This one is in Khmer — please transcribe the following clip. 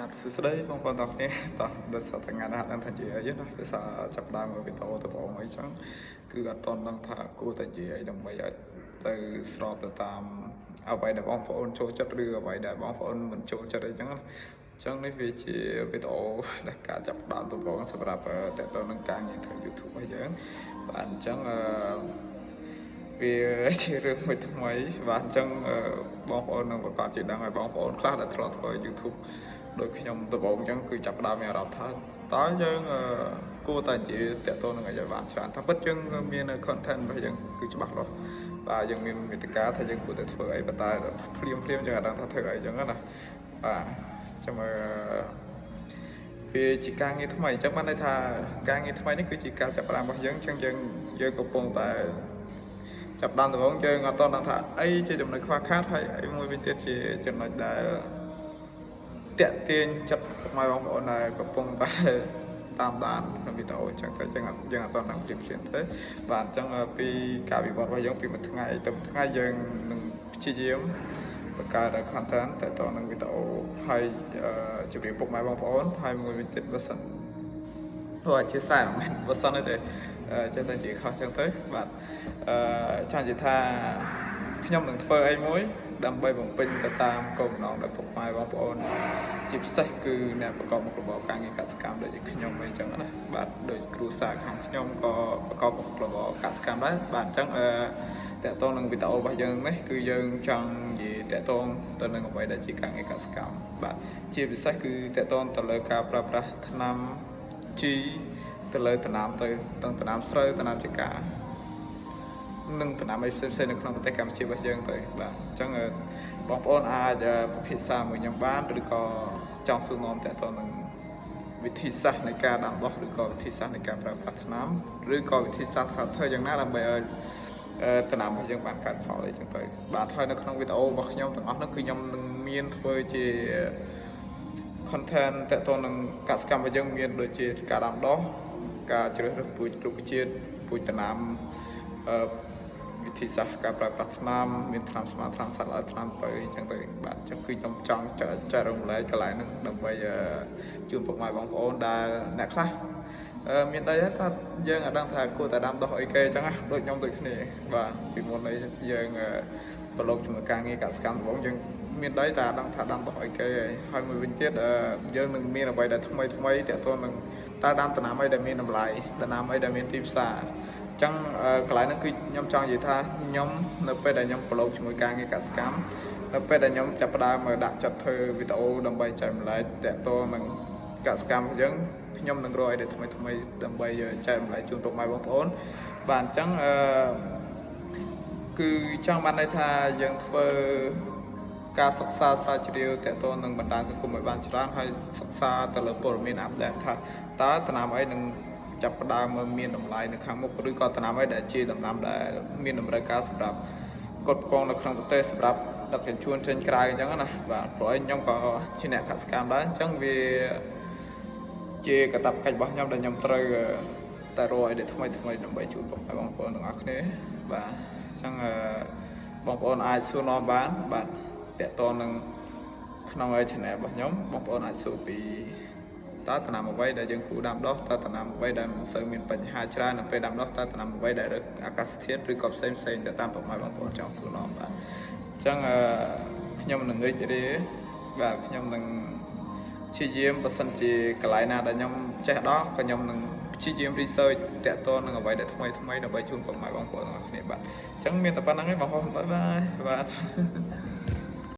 បាទសួស្តីបងប្អូនទាំងអស់គ្នាតោះដោយសារតែថ្ងៃនេះអត់ដឹងថាជាអីណាដោយសារចាប់ដើមមកវីដេអូទៅបងអីចឹងគឺអត់ទាន់ដឹងថាគួរតែជាអីដើម្បីឲ្យទៅស្របទៅតាមអ្វីដែលបងប្អូនចូលចិត្តឬអ្វីដែលបងប្អូនមិនចូលចិត្តអីចឹងណាចឹងនេះវាជាវីដេអូដែលការចាប់ដើមដំបូងសម្រាប់តើតើនឹងការងារធ្វើ YouTube អីចឹងបាទអញ្ចឹងវាជារឿងមួយថ្មីបាទអញ្ចឹងបងប្អូននឹងប្រកាសជាដឹងហើយបងប្អូនខ្លះដែលធ្លាប់ធ្វើ YouTube ដោយខ្ញុំដំបូងអញ្ចឹងគឺចាប់ផ្ដើមមានអារម្មណ៍ថាតើយើងគួរតែនិយាយតាក់ទងនឹងអីឲ្យបានច្រើនថាពិតយើងមាន content របស់យើងគឺច្បាស់លាស់បាទយើងមានមាតិកាថាយើងគួរតែធ្វើអីប៉ុន្តែភ្លាមយើងអត់ដឹងថាធ្វើអីអញ្ចឹងណាបាទចាំមើលវាជាការងារថ្មីអញ្ចឹងបានន័យថាការងារថ្មីនេះគឺជាការចាប់ផ្ដើមរបស់យើងអញ្ចឹងយើងកំពុងតែចាប់ដើមដំបូងយើងអត់តដឹងថាអីជាចំណុចខ្វះខាតហើយអីមួយវិញទៀតជាចំណុចដែលតាក់ទាញចិត្តមកបងប្អូនដែលកំពុងតែតាមដានក្នុងវីដេអូអញ្ចឹងទៅយើងអត់ដឹងព្រាមទេបាទអញ្ចឹងពីការវិវត្តរបស់យើងពីមួយថ្ងៃទៅមួយថ្ងៃយើងនឹងព្យាយាមបង្កើត content ទៅតនឹងវីដេអូហើយជម្រាបពុកម៉ែបងប្អូនហើយមួយវិញទៀតបើសិនព្រោះអធិស្ឋានមិនបើសិនទេចេះតែនិយាយខុសអញ្ចឹងទៅបាទចង់និយាយថាខ្ញុំនឹងធ្វើអីមួយដើម្បីបំពេញទៅតាមគោលបំណងដែលពុកម៉ែបងប្អូនជាពិសេសគឺអ្នកប្រកបមុខរបរការងារកសិកម្មដូចជាខ្ញុំអីចឹងណាបាទដូចគ្រូសាស្ត្រខាងខ្ញុំក៏ប្រកបមុខរបរកសិកម្មដែរបាទអញ្ចឹងតើតើនឹងវីដេអូរបស់យើងនេះគឺយើងចង់និយាយតើតើទៅនឹងអ្វីដែលជាការងារកសិកម្មបាទជាពិសេសគឺតើតើទៅលើការប្រើប្រាស់ថ្នាំជីទៅលើដំណាំទៅទាំងដំណាំស្រូវដំណាំចង្កានឹងដំណាំអីផ្សេងៗនៅក្នុងប្រទេសកម្ពុជារបស់យើងទៅបាទអញ្ចឹងបងប្អូនអាចពិភាក្សាមួយខ្ញុំបានឬក៏ចង់សួរនាំតើតើនឹងវិធីសាស្ត្រនៃការដាំដុះឬក៏វិធីសាស្ត្រនៃការប្រើប្រាស់ថ្នាំឬក៏វិធីសាស្ត្រថាធ្វើយ៉ាងណាដើម្បីឲ្យដំណាំរបស់យើងបានកើតផលអីចឹងទៅបាទហើយនៅក្នុងវីដេអូរបស់ខ្ញុំទាំងអស់នោះគឺខ្ញុំនឹងមានធ្វើជា content តើតើនឹងកសិកម្មរបស់យើងមានដូចជាការដាំដុះការជ្រើសរើសពូជរុក្ខជាតិពូជដំណាំវិធីសាស្ត្រការប្រើប្រាស់ថ្នាំមានថ្នាំស្មាថ្នាំសត្វល្អិតថ្នាំទៅអញ្ចឹងទៅបាទអញ្ចឹងគឺខ្ញុំចង់ចែករំលែកកន្លែងហ្នឹងដើម្បីជូនពុកម៉ែបងប្អូនដែលអ្នកខ្លះមានដីហើយថាយើងអត់ដឹងថាគួរតែដាំដុះអីគេអញ្ចឹងណាដូចខ្ញុំដូចគ្នាបាទពីមុននេះយើងប្រឡូកជាមួយការងារកសិកម្មដំបូងយើងមានដីតែអត់ដឹងថាដាំដុះអីគេហើយមួយវិញទៀតយើងនឹងមានអ្វីដែលថ្មីទាក់ទងនឹងតើដាំដំណាំអីដែលមានតម្លៃដំណាំអីដែលមានទីផ្សារអញ្ចឹងកន្លែងហ្នឹងគឺខ្ញុំចង់និយាយថាខ្ញុំនៅពេលដែលខ្ញុំប្រឡូកជាមួយការងារកសិកម្មនៅពេលដែលខ្ញុំចាប់ផ្ដើមដាក់ចិត្តធ្វើវីដេអូដើម្បីចែករំលែកទាក់ទងនឹងកសិកម្មយើងខ្ញុំនឹងរកអីដែលថ្មីដើម្បីចែករំលែកជូនពុកម៉ែបងប្អូនបាទអញ្ចឹងគឺចង់បានន័យថាយើងធ្វើការសិក្សាស្រាវជ្រាវទាក់ទងនឹងបណ្ដាញសង្គមឲ្យបានច្រើនហើយសិក្សាទៅលើព័ត៌មានអាប់ដេតថាតើដំណាំអីនឹងចាប់ផ្ដើមមានតម្លៃនៅខាងមុខឬក៏ដំណាំអីដែលជាដំណាំដែលមានតម្រូវការសម្រាប់កត់ផ្គងនៅក្នុងប្រទេសសម្រាប់ដឹកជញ្ជូនចេញក្រៅអញ្ចឹងណាបាទព្រោះខ្ញុំក៏ជាអ្នកកសិកម្មដែរអញ្ចឹងវាជាកាតព្វកិច្ចរបស់ខ្ញុំដែលខ្ញុំត្រូវតែរកអីដែលថ្មីដើម្បីជួយពុកម៉ែបងប្អូនទាំងអស់គ្នាបាទអញ្ចឹងបងប្អូនអាចសួរនាំបានបាទតើតើនឹងក្នុង channel របស់ខ្ញុំបងប្អូនអាចសួរពីតើដំណាំអ្វីដែលយើងគួរដាំដុះតើដំណាំអ្វីដែលមិនសូវមានបញ្ហាច្រើននៅពេលដាំដុះតើដំណាំអ្វីដែលរើសអាកាសធាតុឬក៏ផ្សេងទៅតាមប្រមាណបងប្អូនចង់សួរនាំបាទអញ្ចឹងខ្ញុំនឹងរីករាយបាទខ្ញុំនឹងព្យាយាមបើសិនជាកន្លែងណាដែលខ្ញុំចេះដល់ក៏ខ្ញុំនឹងព្យាយាម research តាក់ទងនឹងអ្វីដែលថ្មីដើម្បីជូនពុកម៉ែបងប្អូនទាំងអស់គ្នាបាទអញ្ចឹងមានតែប៉ុណ្្នឹងឯងបងប្អូនបាយបាទ